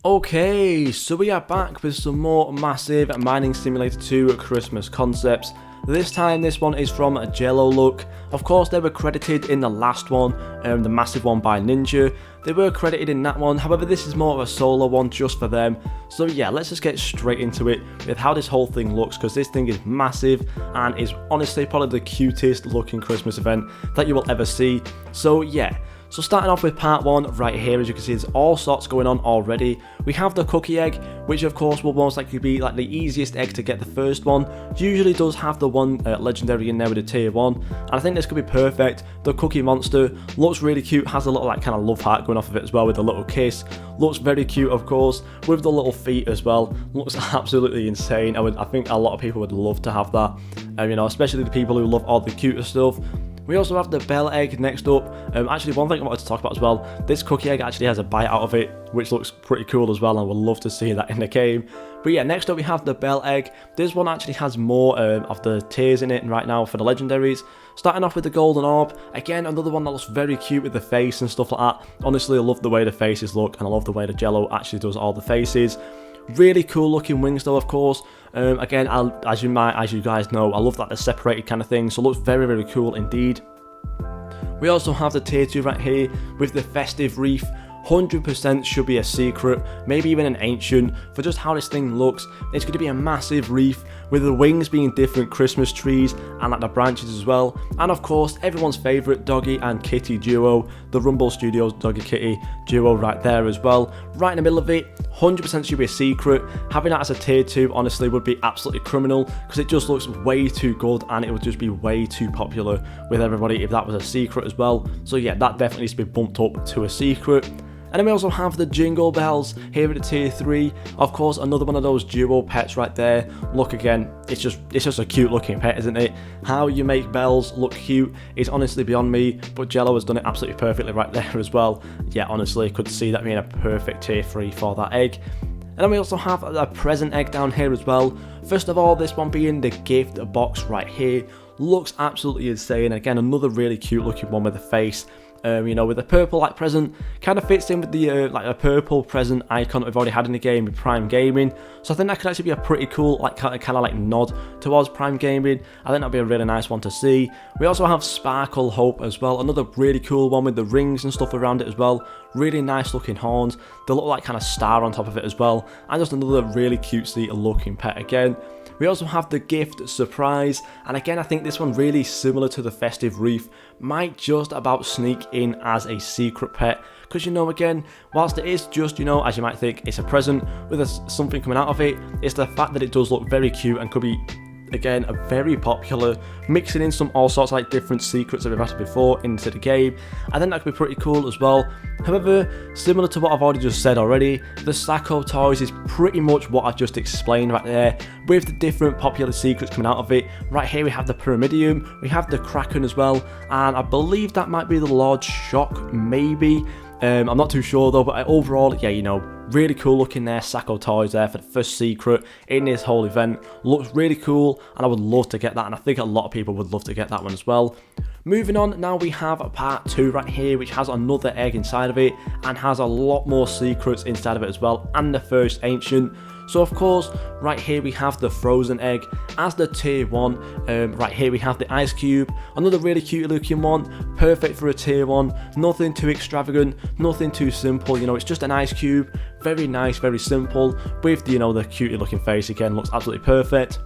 Okay, so we are back with some more massive Mining Simulator 2 Christmas concepts. This time this one is from JelloLuck. Of course they were credited in the last one, the massive one by Ninja. They were credited in that one, however this is more of a solo one just for them. So yeah, let's just get straight into it with how this whole thing looks, because this thing is massive and is honestly probably the cutest looking Christmas event that you will ever see. So yeah. So starting off with part 1, right here, as you can see, there's all sorts going on already. We have the cookie egg, which of course will most likely be like the easiest egg to get the first one. Usually does have the one legendary in there with a tier 1, and I think this could be perfect. The cookie monster looks really cute, has a little like kind of love heart going off of it as well with a little kiss. Looks very cute, of course, with the little feet as well. Looks absolutely insane. I think a lot of people would love to have that, you know, especially the people who love all the cuter stuff. We also have the bell egg next up. Actually, one thing I wanted to talk about as well, this cookie egg actually has a bite out of it, which looks pretty cool as well, and I would love to see that in the game. But yeah, next up we have the bell egg. This one actually has more of the tiers in it right now for the legendaries. Starting off with the golden orb, again another one that looks very cute with the face and stuff like that. Honestly, I love the way the faces look, and I love the way the Jello actually does all the faces. Really cool looking wings though, of course. Again, as you guys know, I love that they're separated kind of thing, so it looks very, very cool indeed. We also have the tier 2 right here with the festive wreath. 100% should be a secret, maybe even an ancient, for just how this thing looks. It's going to be a massive wreath with the wings being different Christmas trees and like the branches as well. And of course, everyone's favourite doggy and kitty duo, the Rumble Studios doggy kitty duo right there as well. Right in the middle of it, 100% should be a secret. Having that as a tier 2 honestly would be absolutely criminal, because it just looks way too good and it would just be way too popular with everybody if that was a secret as well. So yeah, that definitely needs to be bumped up to a secret. And then we also have the jingle bells here at the tier 3. Of course, another one of those duo pets right there. Look again, it's just a cute looking pet, isn't it? How you make bells look cute is honestly beyond me, but Jello has done it absolutely perfectly right there as well. Yeah, honestly, could see that being a perfect tier 3 for that egg. And then we also have a present egg down here as well. First of all, this one being the gift box right here. Looks absolutely insane. Again, another really cute looking one with the face. You know, with the purple like present, kind of fits in with the like a purple present icon that we've already had in the game with Prime Gaming. So I think that could actually be a pretty cool like kind of like nod towards Prime Gaming. I think that'd be a really nice one to see. We also have Sparkle Hope as well, another really cool one with the rings and stuff around it as well. Really nice looking horns. They look like kind of star on top of it as well, and just another really cutesy looking pet again. We also have the gift surprise, and again I think this one really similar to the festive wreath, might just about sneak in as a secret pet, because you know, again, whilst it is just, you know, as you might think, it's a present with something coming out of it, it's the fact that it does look very cute and could be, again, a very popular, mixing in all sorts of like different secrets that we've had before into the game. I think that could be pretty cool as well. However, similar to what I've already just said already, the Sacco toys is pretty much what I've just explained right there, with the different popular secrets coming out of it. Right here we have the Pyramidium, we have the Kraken as well, and I believe that might be the Lord Shock, maybe. I'm not too sure though, but overall, yeah, you know, really cool looking there, Sacco toys there for the first secret in this whole event. Looks really cool, and I would love to get that, and I think a lot of people would love to get that one as well. Moving on, now we have part 2 right here, which has another egg inside of it, and has a lot more secrets inside of it as well, and the first ancient. So of course, right here we have the frozen egg as the tier 1. Right here we have the ice cube, another really cute looking one, perfect for a tier 1. Nothing too extravagant, nothing too simple, you know, it's just an ice cube. Very nice, very simple, with, you know, the cutie looking face again, looks absolutely perfect.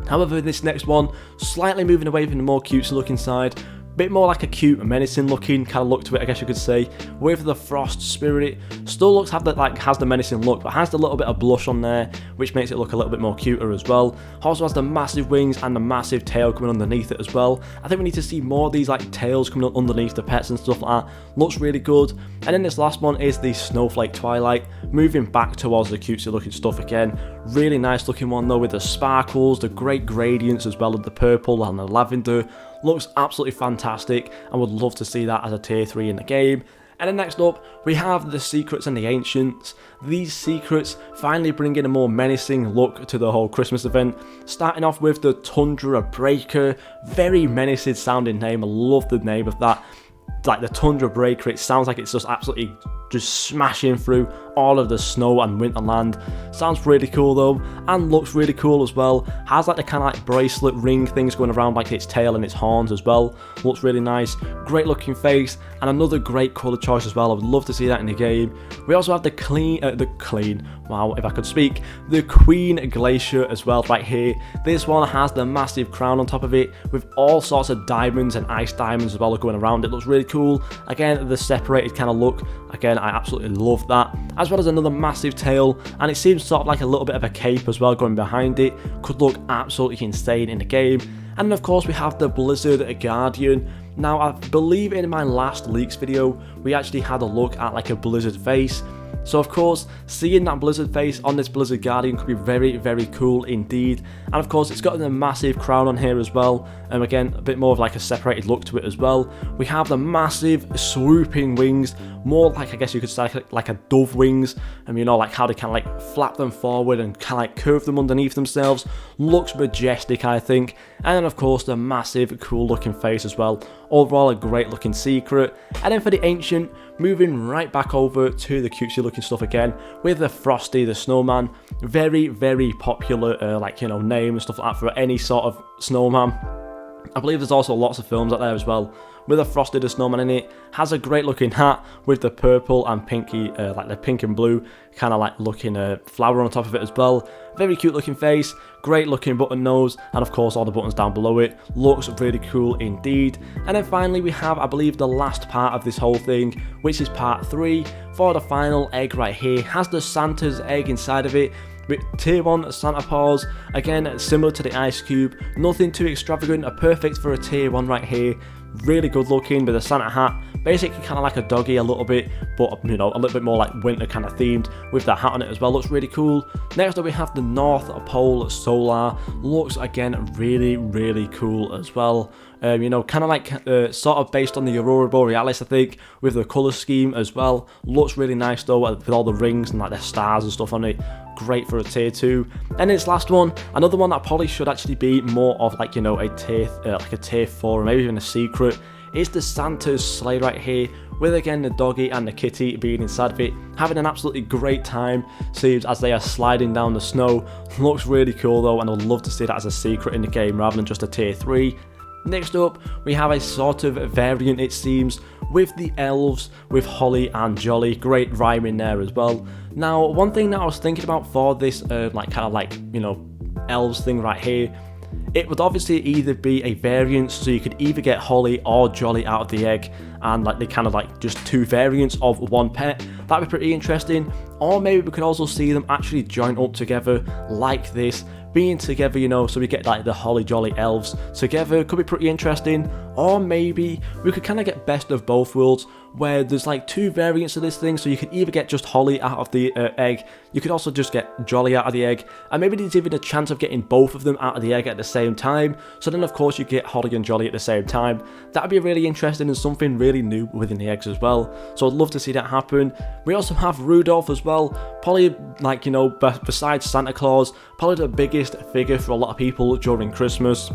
However, this next one, slightly moving away from the more cutesy looking side, bit more like a cute menacing looking kind of look to it, I guess you could say, with the frost spirit. Still looks has the menacing look, but has a little bit of blush on there, which makes it look a little bit more cuter as well. Also has the massive wings and the massive tail coming underneath it as well. I think we need to see more of these like tails coming underneath the pets and stuff like that. Looks really good. And then this last one is the Snowflake Twilight, moving back towards the cutesy looking stuff again. Really nice looking one though, with the sparkles, the great gradients as well of the purple and the lavender. Looks absolutely fantastic, and would love to see that as a tier 3 in the game. And then next up, we have the secrets and the ancients. These secrets finally bring in a more menacing look to the whole Christmas event. Starting off with the Tundra Breaker, very menacing sounding name, I love the name of that. Like the Tundra Breaker, it sounds like it's just absolutely just smashing through all of the snow and winterland. Sounds really cool though, and looks really cool as well. Has like the kind of like bracelet ring things going around like its tail and its horns as well. Looks really nice. Great looking face, and another great colour choice as well. I would love to see that in the game. We also have the wow, if I could speak, the Queen Glacier as well right here. This one has the massive crown on top of it with all sorts of diamonds and ice diamonds as well going around. It looks really cool. Again, the separated kind of look. Again, I absolutely love that. As well as another massive tail, and it seems sort of like a little bit of a cape as well going behind it. Could look absolutely insane in the game. And then of course we have the Blizzard Guardian. Now I believe in my last leaks video we actually had a look at like a Blizzard face. So of course, seeing that Blizzard face on this Blizzard Guardian could be very, very cool indeed. And of course, it's got a massive crown on here as well. And again, a bit more of like a separated look to it as well. We have the massive swooping wings, more like, I guess you could say, like a dove wings. And you know, like how they kind of like flap them forward and kind of like curve them underneath themselves. Looks majestic, I think. And then of course, the massive, cool looking face as well. Overall, a great looking secret. And then for the Ancient, moving right back over to the cutesy looking stuff again with the Frosty the Snowman. Very, very popular like, you know, name and stuff like that for any sort of snowman. I believe there's also lots of films out there as well with a Frosty the Snowman in it. Has a great looking hat with the purple and pinky, like the pink and blue kind of like looking flower on top of it as well. Very cute looking face, great looking button nose, and of course all the buttons down below it. Looks really cool indeed. And then finally we have, I believe, the last part of this whole thing, which is part 3 for the final egg right here. Has the Santa's egg inside of it. With tier 1 Santa paws, again similar to the ice cube, nothing too extravagant, perfect for a tier 1 right here. Really good looking with a Santa hat, basically kind of like a doggy a little bit, but you know, a little bit more like winter kind of themed with that hat on it as well. Looks really cool. Next up we have the North Pole Solar. Looks again really, really cool as well. You know, kind of like sort of based on the Aurora Borealis, I think, with the colour scheme as well. Looks really nice though, with all the rings and like the stars and stuff on it. Great for a tier 2. And this last one, another one that probably should actually be more of like, you know, a tier like a tier 4 or maybe even a secret, is the Santa's sleigh right here, with again the doggy and the kitty being inside of it, having an absolutely great time, seems as they are sliding down the snow. Looks really cool though, and I'd love to see that as a secret in the game rather than just a tier 3. Next up, we have a sort of variant, it seems, with the elves, with Holly and Jolly. Great rhyming there as well. Now, one thing that I was thinking about for this, like kind of like, you know, elves thing right here, it would obviously either be a variant, so you could either get Holly or Jolly out of the egg, and like they kind of like just 2 variants of one pet. That'd be pretty interesting. Or maybe we could also see them actually join up together like this, being together, you know, so we get like the Holly Jolly elves together. Could be pretty interesting. Or maybe we could kind of get best of both worlds, where there's like 2 variants of this thing, so you could either get just Holly out of the egg, you could also just get Jolly out of the egg, and maybe there's even a chance of getting both of them out of the egg at the same time, so then of course you get Holly and Jolly at the same time. That'd be really interesting and something really new within the eggs as well, so I'd love to see that happen. We also have Rudolph as well, probably like, you know, besides Santa Claus, probably the biggest figure for a lot of people during Christmas,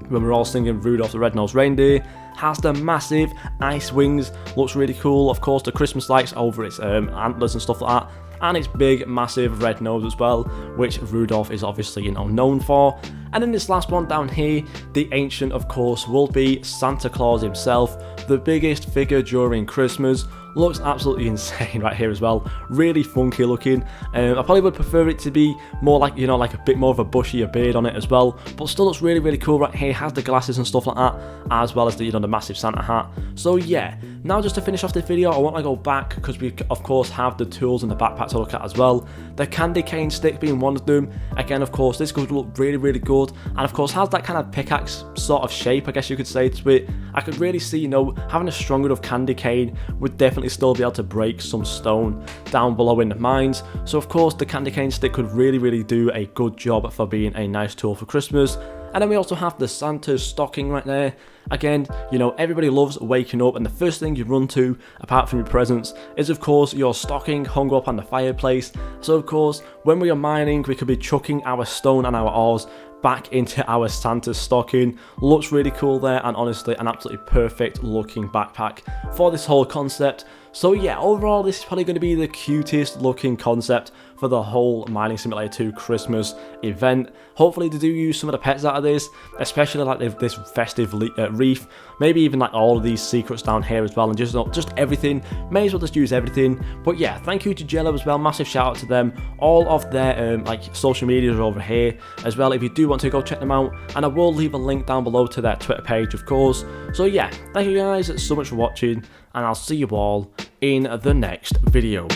when we're all singing Rudolph the Red-Nosed Reindeer. Has the massive ice wings, looks really cool. Of course, the Christmas lights over its antlers and stuff like that, and its big, massive red nose as well, which Rudolph is obviously, you know, known for. And then this last one down here, the Ancient, of course, will be Santa Claus himself, the biggest figure during Christmas. Looks absolutely insane right here as well. Really funky looking. I probably would prefer it to be more like, you know, like a bit more of a bushier beard on it as well. But still looks really, really cool right here. Has the glasses and stuff like that, as well as the, you know, the massive Santa hat. So yeah, now just to finish off this video, I want to go back because we of course have the tools in the backpack to look at as well. The candy cane stick being one of them. Again, of course, this could look really, really good. And of course has that kind of pickaxe sort of shape, I guess you could say, to it. I could really see, you know, having a strong enough candy cane would definitely still be able to break some stone down below in the mines. So of course the candy cane stick could really, really do a good job for being a nice tool for Christmas. And then we also have the Santa's stocking right there. Again, you know, everybody loves waking up and the first thing you run to, apart from your presents, is of course your stocking hung up on the fireplace. So of course, when we are mining, we could be chucking our stone and our ores back into our Santa's stocking. Looks really cool there, and honestly an absolutely perfect looking backpack for this whole concept. So yeah, overall this is probably going to be the cutest looking concept for the whole Mining Simulator 2 Christmas event. Hopefully they do use some of the pets out of this, especially like this festive wreath, maybe even like all of these secrets down here as well, and just everything. May as well just use everything. But yeah, thank you to Jello as well, massive shout out to them. All of their like social medias are over here as well if you do want to go check them out, and I will leave a link down below to their Twitter page of course. So yeah, thank you guys so much for watching, and I'll see you all in the next video.